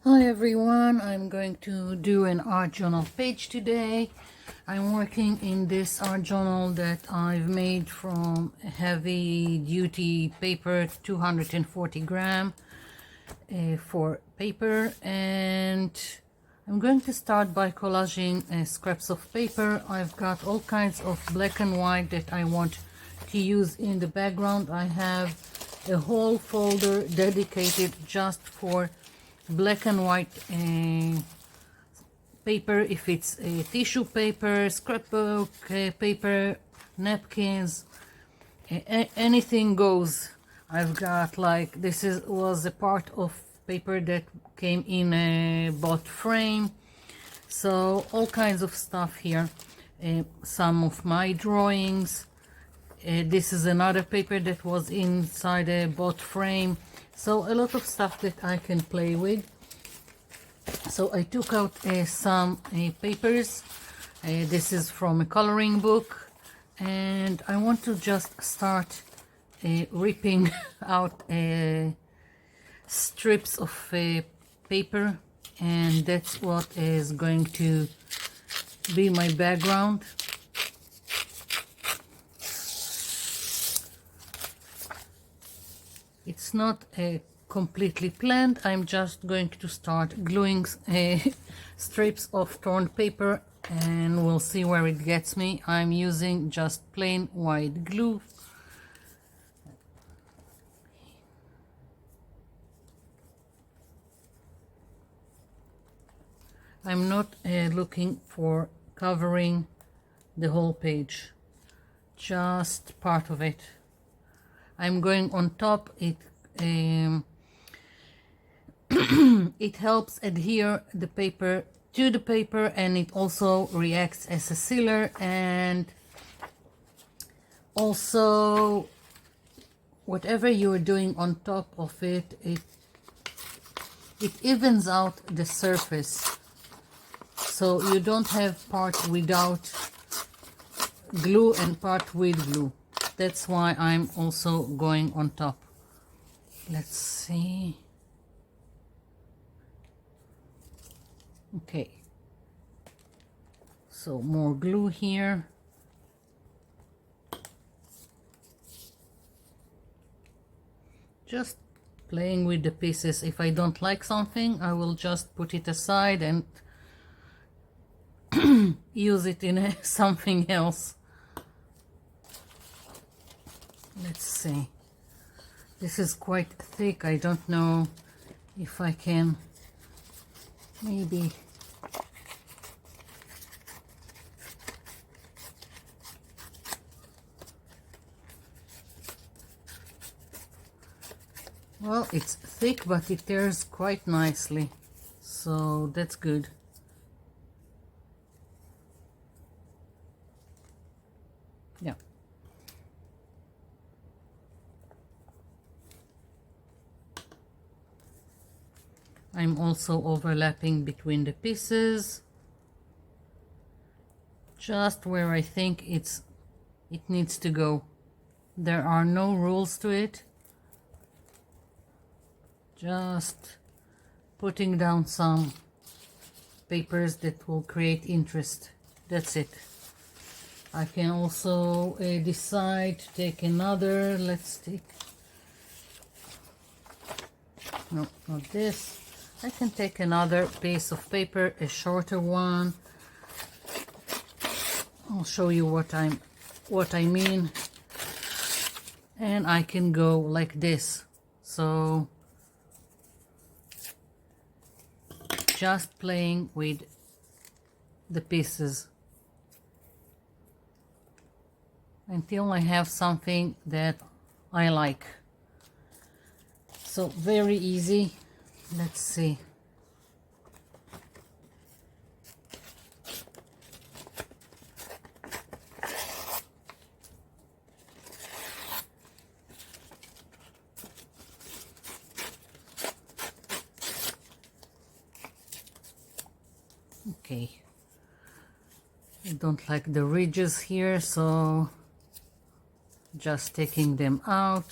Hi everyone, I'm going to do an art journal page today. I'm working in this art journal that I've made from heavy duty paper, 240 gram for paper, and I'm going to start by collaging scraps of paper. I've got all kinds of black and white that I want to use in the background. I have a whole folder dedicated just for black and white paper, if it's tissue paper, scrapbook paper, napkins, anything goes. I've got, like, this was a part of paper that came in a bought frame, so all kinds of stuff here. Some of my drawings. This is another paper that was inside a bought frame, so a lot of stuff that I can play with. So I took out some papers. This is from a coloring book, and I want to just start ripping out strips of paper, and that's what is going to be my background. It's not completely planned. I'm just going to start gluing strips of torn paper, and we'll see where it gets me. I'm using just plain white glue. I'm not looking for covering the whole page, just part of it. I'm going on top. It helps adhere the paper to the paper, and it also reacts as a sealer, and also whatever you're doing on top of it, it evens out the surface, so you don't have part without glue and part with glue. That's why I'm also going on top. Let's see. Okay, so more glue here. Just playing with the pieces. If I don't like something, I will just put it aside and use it in something else. Let's see. This is quite thick. I don't know if I can maybe well, it's thick, but it tears quite nicely, so that's good. Yeah. I'm also overlapping between the pieces, just where I think it needs to go. There are no rules to it. Just putting down some papers that will create interest. That's it. I can also decide to take another. Let's take, no, not this. I can take another piece of paper, a shorter one. I'll show you what I mean. And I can go like this. So just playing with the pieces until I have something that I like. So very easy. Let's see. Okay. I don't like the ridges here, so just taking them out.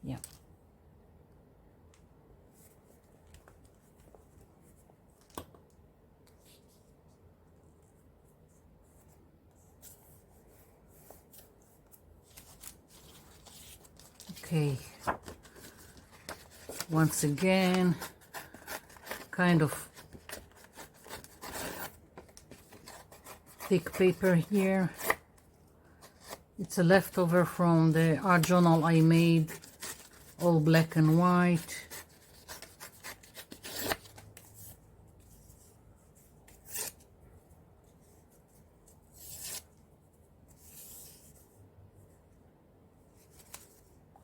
Yeah. Okay, once again, kind of thick paper here. It's a leftover from the art journal I made, all black and white.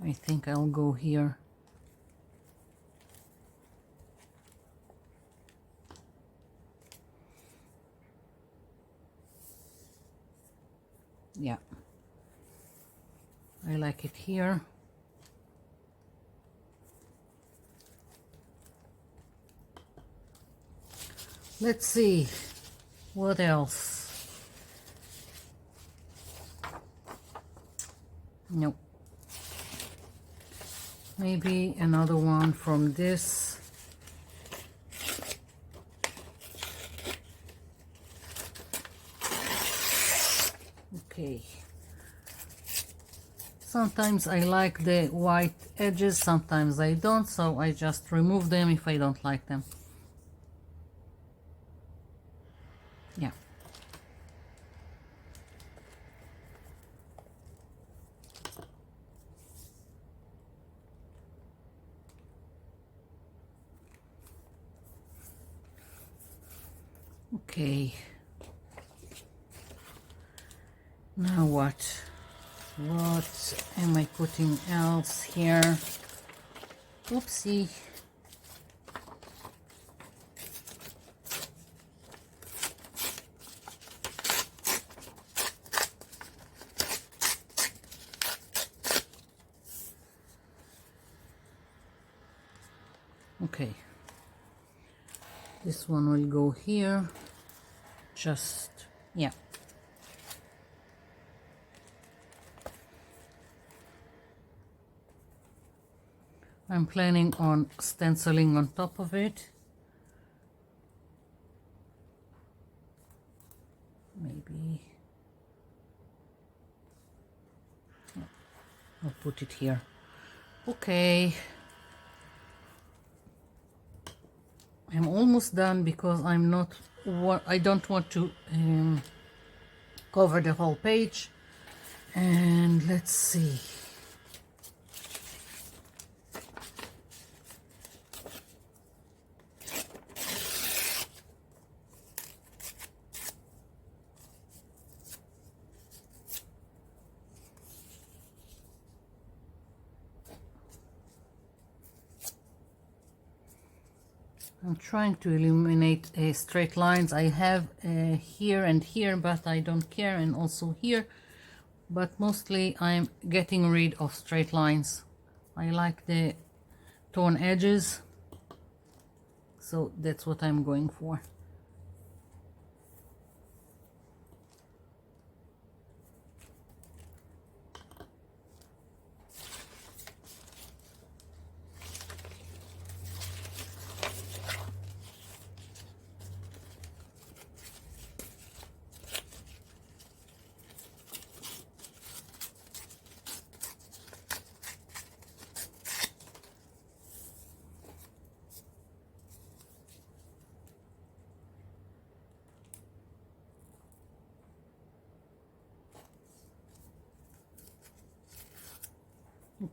I think I'll go here. Yeah, I like it here. Let's see what else. Nope. Maybe another one from this. Okay. Sometimes I like the white edges, sometimes I don't, so I just remove them if I don't like them. Yeah. Okay. Now what? What am I putting else here? Oopsie. Okay. This one will go here. Just, yeah. I'm planning on stenciling on top of it. Maybe I'll put it here. Okay. I'm almost done because I don't want to cover the whole page. And let's see. I'm trying to eliminate straight lines. I have here and here, but I don't care, and also here. But mostly I'm getting rid of straight lines. I like the torn edges, so that's what I'm going for.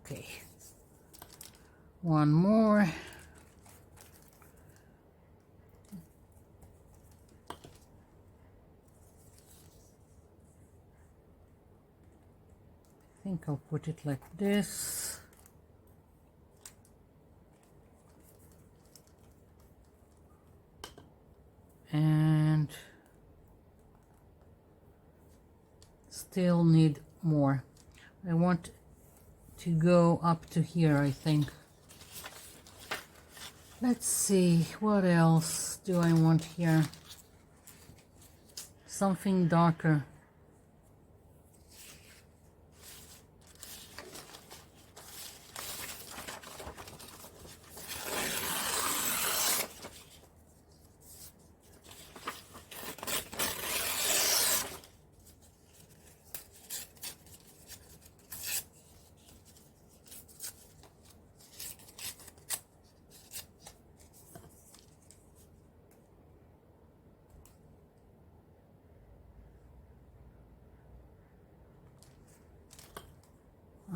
Okay, one more. I think I'll put it like this. And still need more. I want to go up to here, I think. Let's see, what else do I want here? Something darker.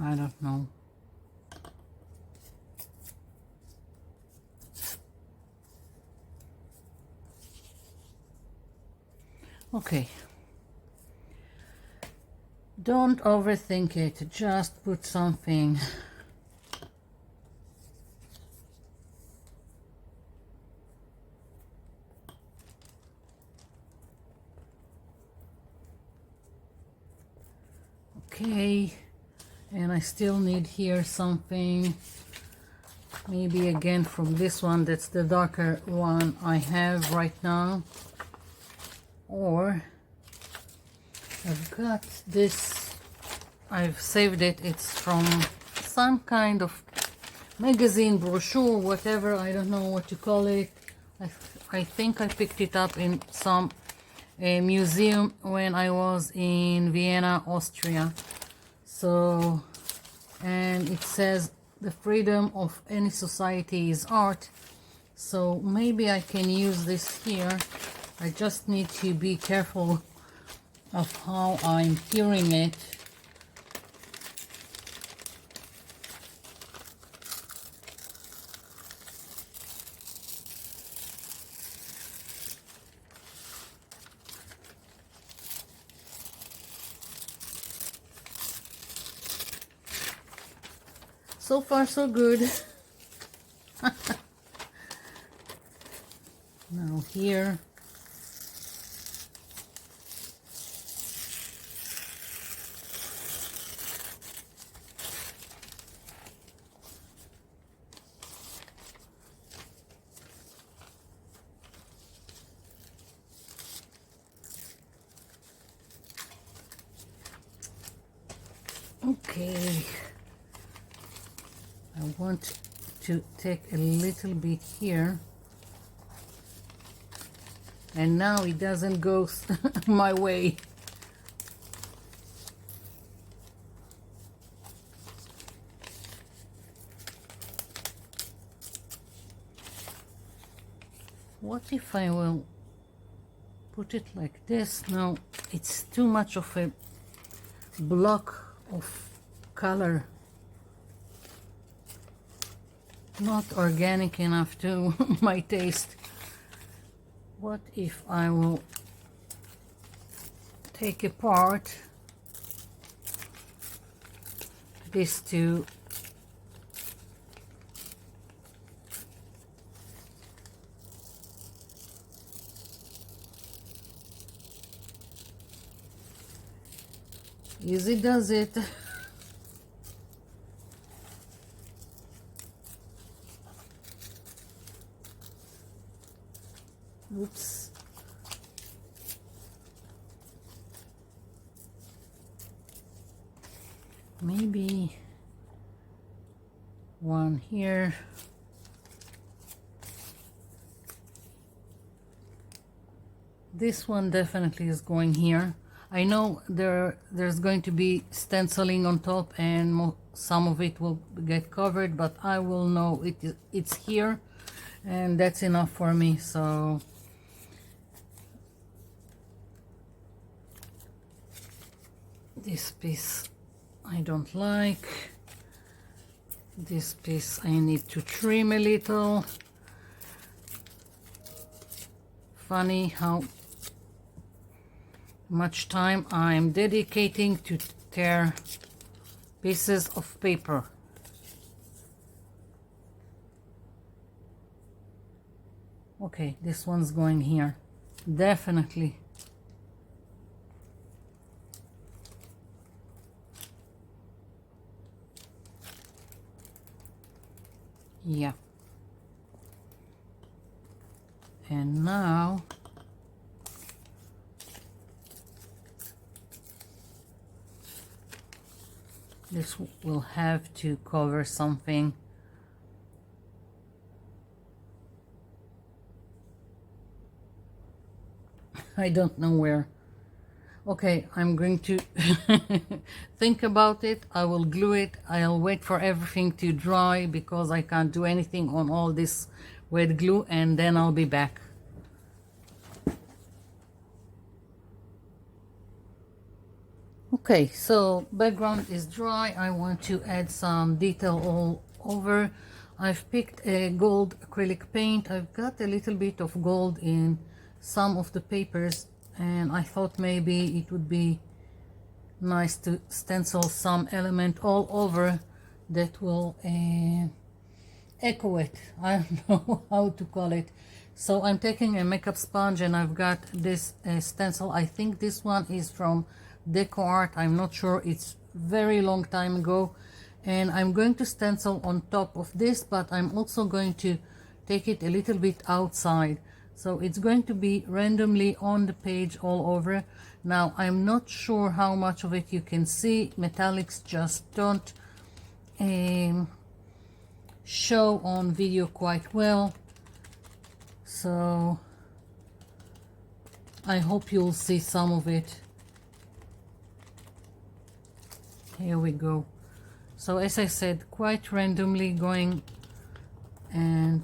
I don't know. Okay. Don't overthink it, just put something. Okay, and I still need here something, maybe again from this one, that's the darker one I have right now. Or I've got this, I've saved it, it's from some kind of magazine, brochure, whatever, I don't know what to call it. I think I picked it up in some museum when I was in Vienna, Austria. So, and it says the freedom of any society is art. So maybe I can use this here. I just need to be careful of how I'm curing it. So far so good. Now here. Okay. I want to take a little bit here, and now it doesn't go my way. What if I will put it like this? No, it's too much of a block of color. Not organic enough to my taste. What if I will take apart these two easy does it. Oops. Maybe one here. This one definitely is going here. I know there's going to be stenciling on top, and some of it will get covered, but I will know it's here, and that's enough for me. So this piece I don't like. This piece I need to trim a little. Funny how much time I'm dedicating to tear pieces of paper. Okay, this one's going here, definitely. Yeah. And now this will have to cover something. I don't know where. Okay, I'm going to think about it. I will glue it. I'll wait for everything to dry because I can't do anything on all this wet glue, and then I'll be back. Okay, so background is dry. I want to add some detail all over. I've picked a gold acrylic paint. I've got a little bit of gold in some of the papers, and I thought maybe it would be nice to stencil some element all over that will echo it. I don't know how to call it. So I'm taking a makeup sponge, and I've got this stencil. I think this one is from Deco Art. I'm not sure. It's very long time ago. And I'm going to stencil on top of this, but I'm also going to take it a little bit outside. So it's going to be randomly on the page all over. Now, I'm not sure how much of it you can see. Metallics just don't show on video quite well. So I hope you'll see some of it. Here we go. So as I said, quite randomly going and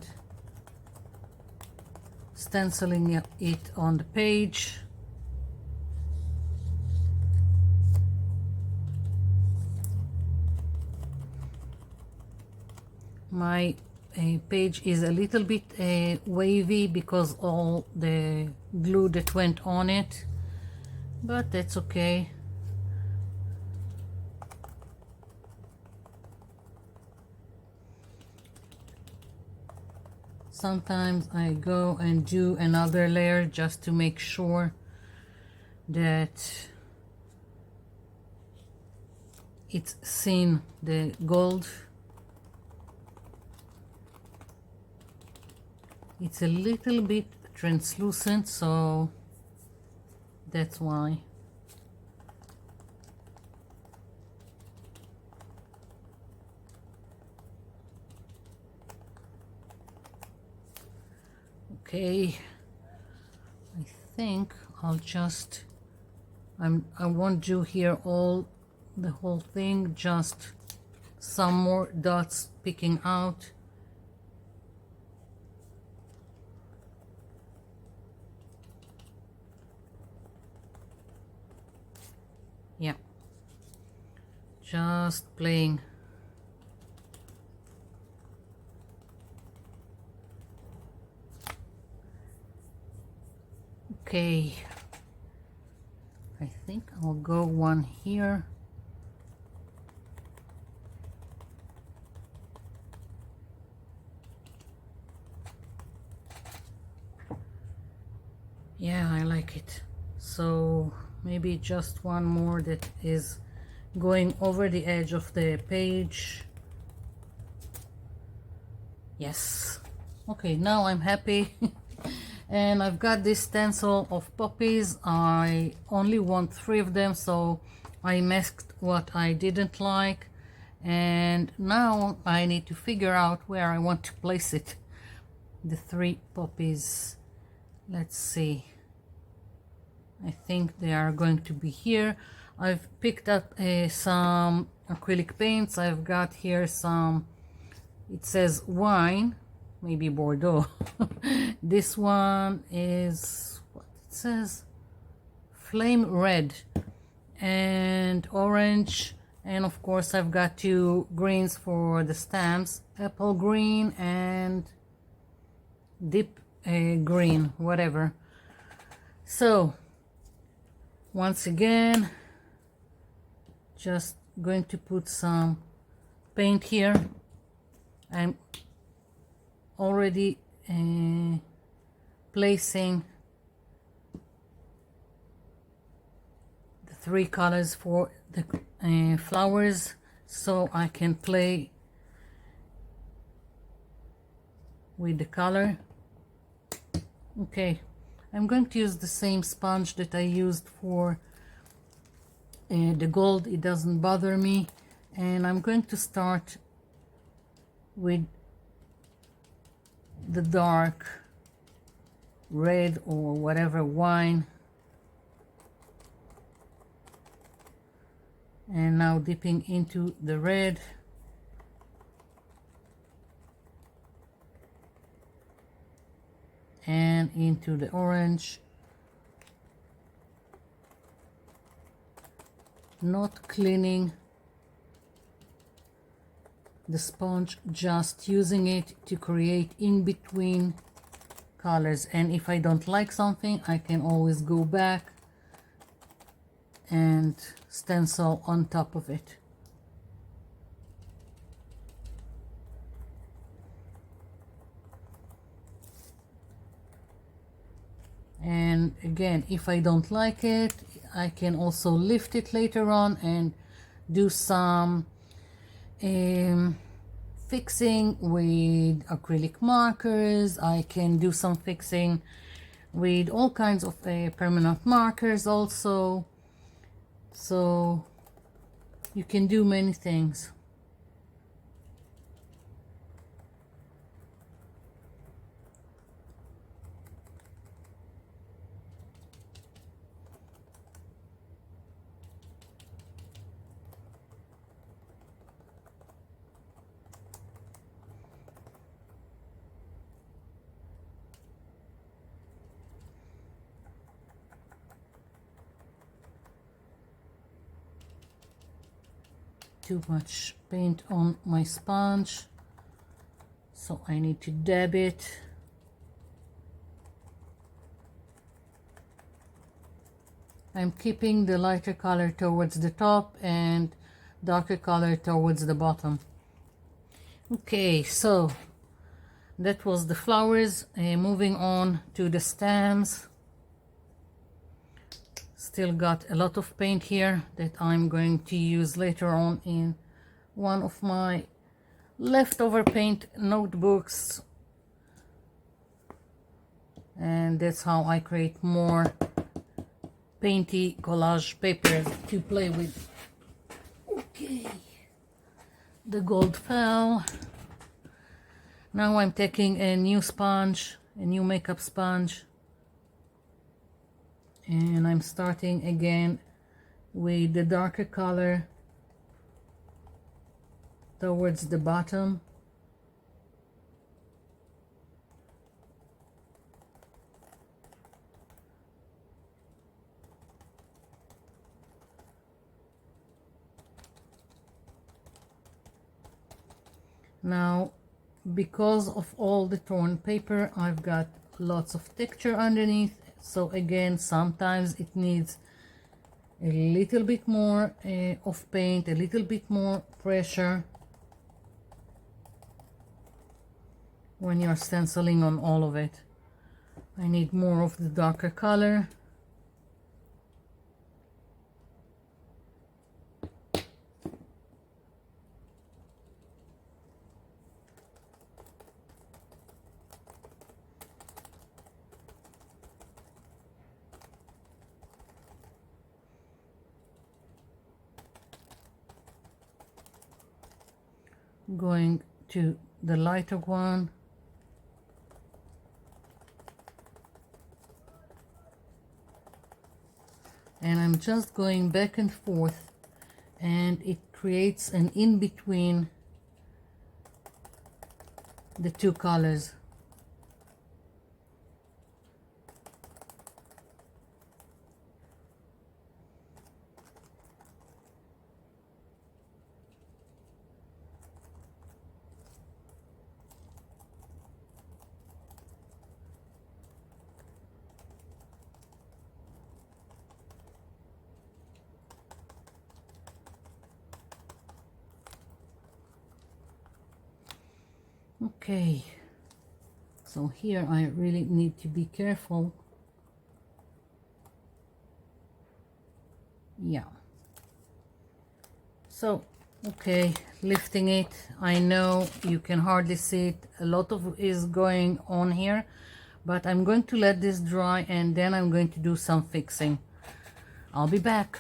stenciling it on the page. My page is a little bit wavy because all the glue that went on it, but that's okay. Sometimes I go and do another layer just to make sure that it's seen the gold. It's a little bit translucent, so that's why. Okay, I think I'll just, I won't do here the whole thing, just some more dots picking out. Yeah, just playing. Okay, I think I'll go one here. Yeah, I like it. So maybe just one more that is going over the edge of the page. Yes. Okay, now I'm happy. And I've got this stencil of poppies. I only want 3 of them, so I masked what I didn't like, and now I need to figure out where I want to place it. The 3 poppies, let's see, I think they are going to be here. I've picked up some acrylic paints. I've got here some, it says wine, maybe Bordeaux. This one is, what it says, flame red and orange, and of course I've got 2 greens for the stamps, apple green and deep green, whatever. So once again, just going to put some paint here. I'm already placing the 3 colors for the flowers, so I can play with the color. Okay, I'm going to use the same sponge that I used for the gold. It doesn't bother me, and I'm going to start with the dark red or whatever wine, and now dipping into the red, and into the orange, not cleaning the sponge, just using it to create in between colors. And if I don't like something, I can always go back and stencil on top of it. And again, if I don't like it, I can also lift it later on and do some fixing with acrylic markers. I can do some fixing with all kinds of permanent markers also. So you can do many things. Too much paint on my sponge, so I need to dab it. I'm keeping the lighter color towards the top and darker color towards the bottom. Okay, so that was the flowers. Moving on to the stems. Still got a lot of paint here that I'm going to use later on in one of my leftover paint notebooks, and that's how I create more painty collage papers to play with. Okay, the gold fell. Now I'm taking a new sponge, a new makeup sponge, and I'm starting again with the darker color towards the bottom. Now, because of all the torn paper, I've got lots of texture underneath. So again, sometimes it needs a little bit more of paint, a little bit more pressure when you're stenciling on all of it. I need more of the darker color. Going to the lighter one. And I'm just going back and forth, and it creates an in-between the two colors. Okay, so here I really need to be careful. Yeah. So, okay, lifting it. I know you can hardly see it. A lot of is going on here, but I'm going to let this dry and then I'm going to do some fixing. I'll be back.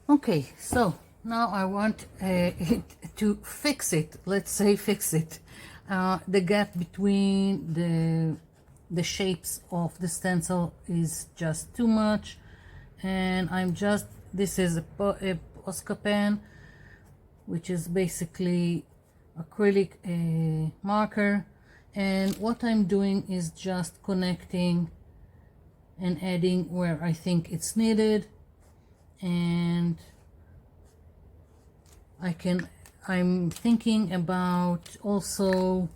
Okay, so now I want to fix it. Let's say fix it. The gap between the shapes of the stencil is just too much, and this is a Posca pen, which is basically acrylic marker, and what I'm doing is just connecting and adding where I think it's needed. And I'm thinking about also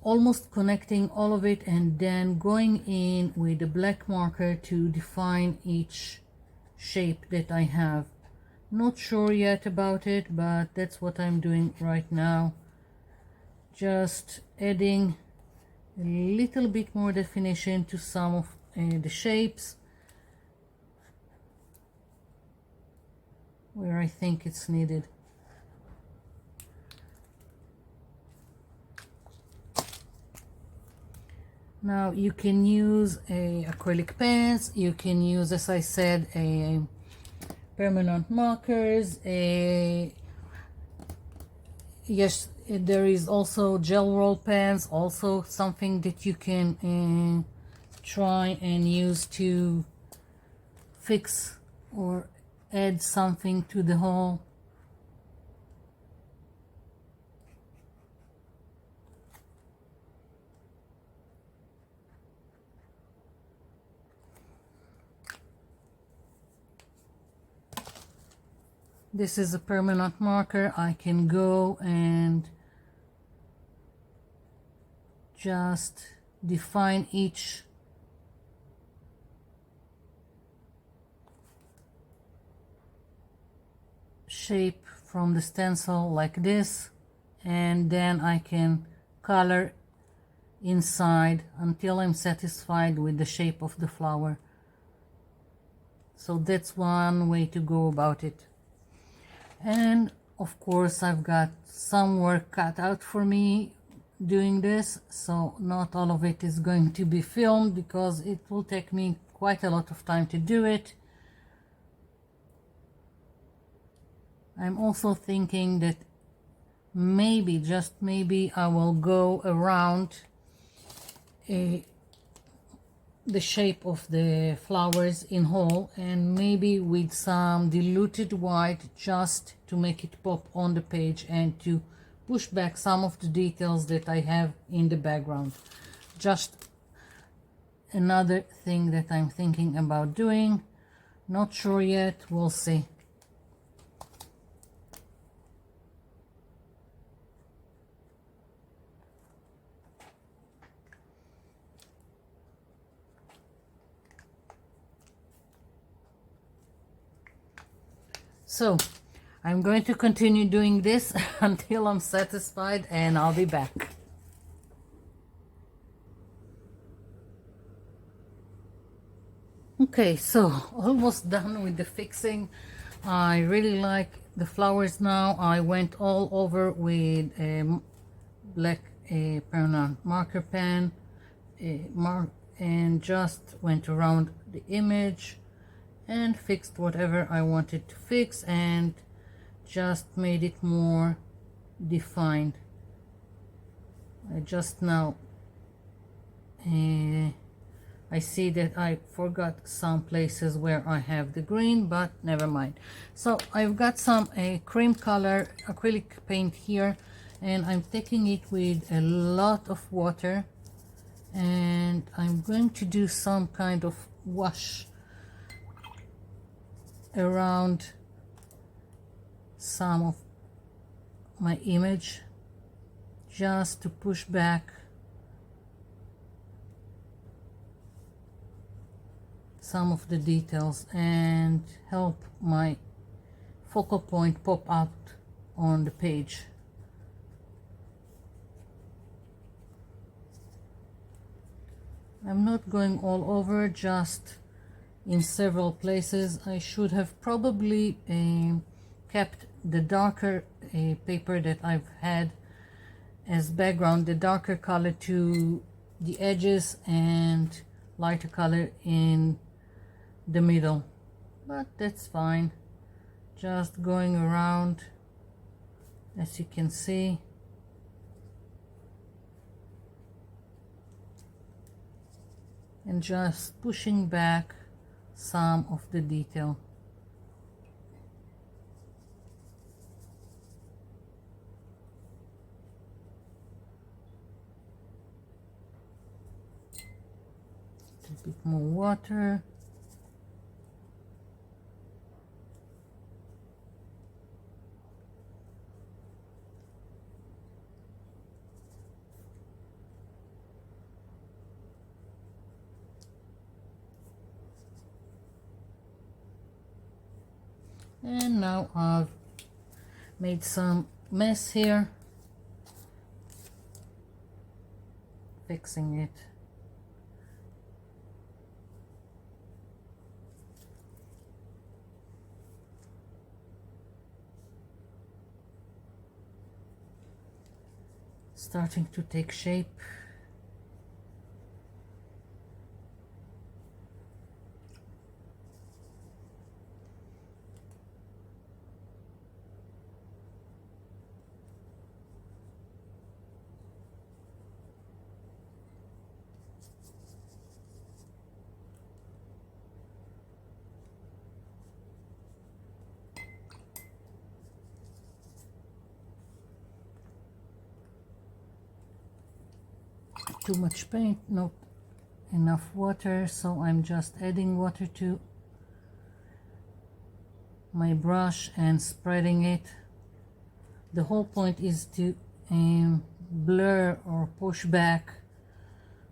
almost connecting all of it and then going in with a black marker to define each shape that I have. Not sure yet about it, but that's what I'm doing right now. Just adding a little bit more definition to some of the shapes where I think it's needed. Now you can use acrylic paints, you can use, as I said, permanent markers. Yes, there is also gel roll pens, also something that you can try and use to fix or add something to the whole. This is a permanent marker. I can go and just define each shape from the stencil like this, and then I can color inside until I'm satisfied with the shape of the flower. So that's one way to go about it. And of course I've got some work cut out for me doing this, so not all of it is going to be filmed because it will take me quite a lot of time to do it. I'm also thinking that maybe, just maybe, I will go around the shape of the flowers in whole, and maybe with some diluted white just to make it pop on the page and to push back some of the details that I have in the background. Just another thing that I'm thinking about doing. Not sure yet, we'll see. So I'm going to continue doing this until I'm satisfied, and I'll be back. Okay, so almost done with the fixing. I really like the flowers now. I went all over with a black permanent marker pen and just went around the image and fixed whatever I wanted to fix and just made it more defined. I just now I see that I forgot some places where I have the green, but never mind. So I've got some cream color acrylic paint here, and I'm taking it with a lot of water, and I'm going to do some kind of wash around some of my image just to push back some of the details and help my focal point pop out on the page. I'm not going all over, just in several places. I should have probably kept the darker paper that I've had as background, the darker color to the edges and lighter color in the middle, but that's fine. Just going around, as you can see, and just pushing back some of the detail. A bit more water. And now I've made some mess here, fixing it. Starting to take shape. Too much paint, not enough water, so I'm just adding water to my brush and spreading it. The whole point is to blur or push back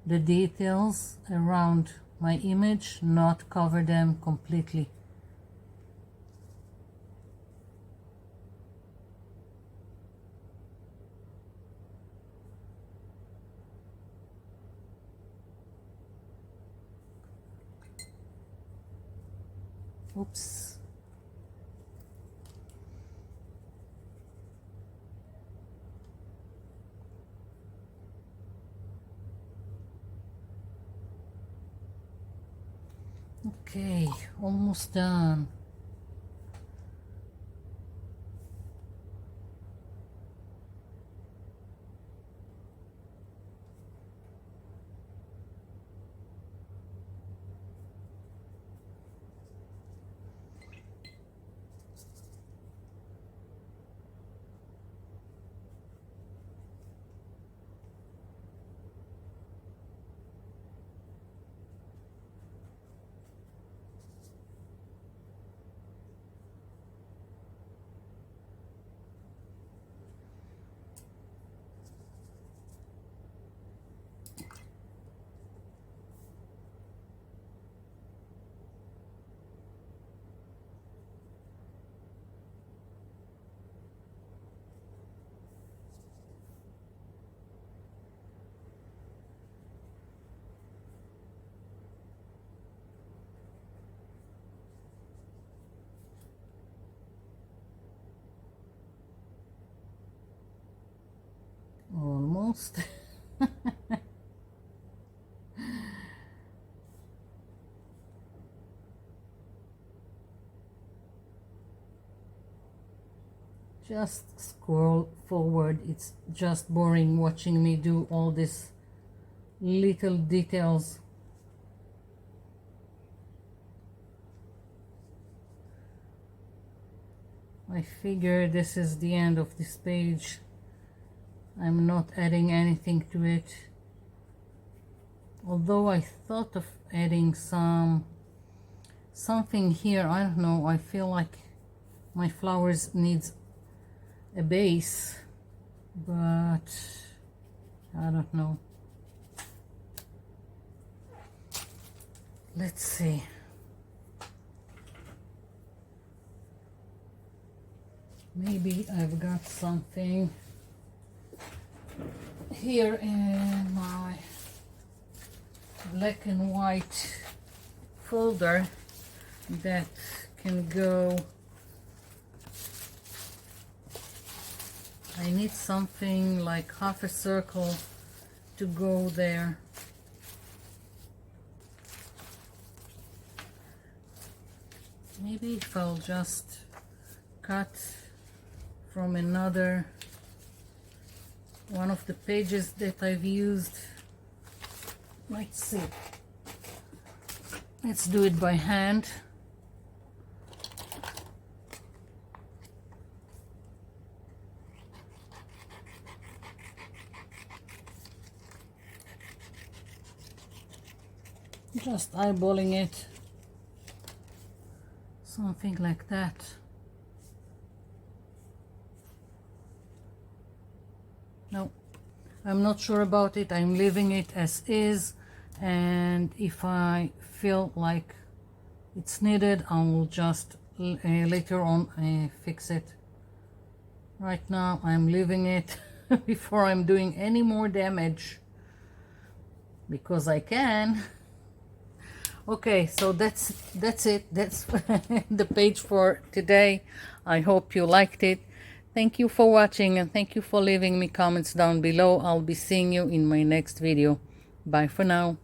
the details around my image, not cover them completely. Oops. Okay, almost done. Almost. Just scroll forward. It's just boring watching me do all these little details. I figure this is the end of this page. I'm not adding anything to it. Although I thought of adding something here. I don't know. I feel like my flowers needs a base, but I don't know. Let's see. Maybe I've got something here in my black and white folder that can go. I need something like half a circle to go there. Maybe if I'll just cut from another one of the pages that I've used. Let's see. Let's do it by hand. just eyeballing it, something like that. No, I'm not sure about it. I'm leaving it as is, and if I feel like it's needed, I will just later on fix it. Right now I'm leaving it before I'm doing any more damage, because I can. Okay, so that's it. That's the page for today. I hope you liked it. Thank you for watching, and thank you for leaving me comments down below. I'll be seeing you in my next video. Bye for now.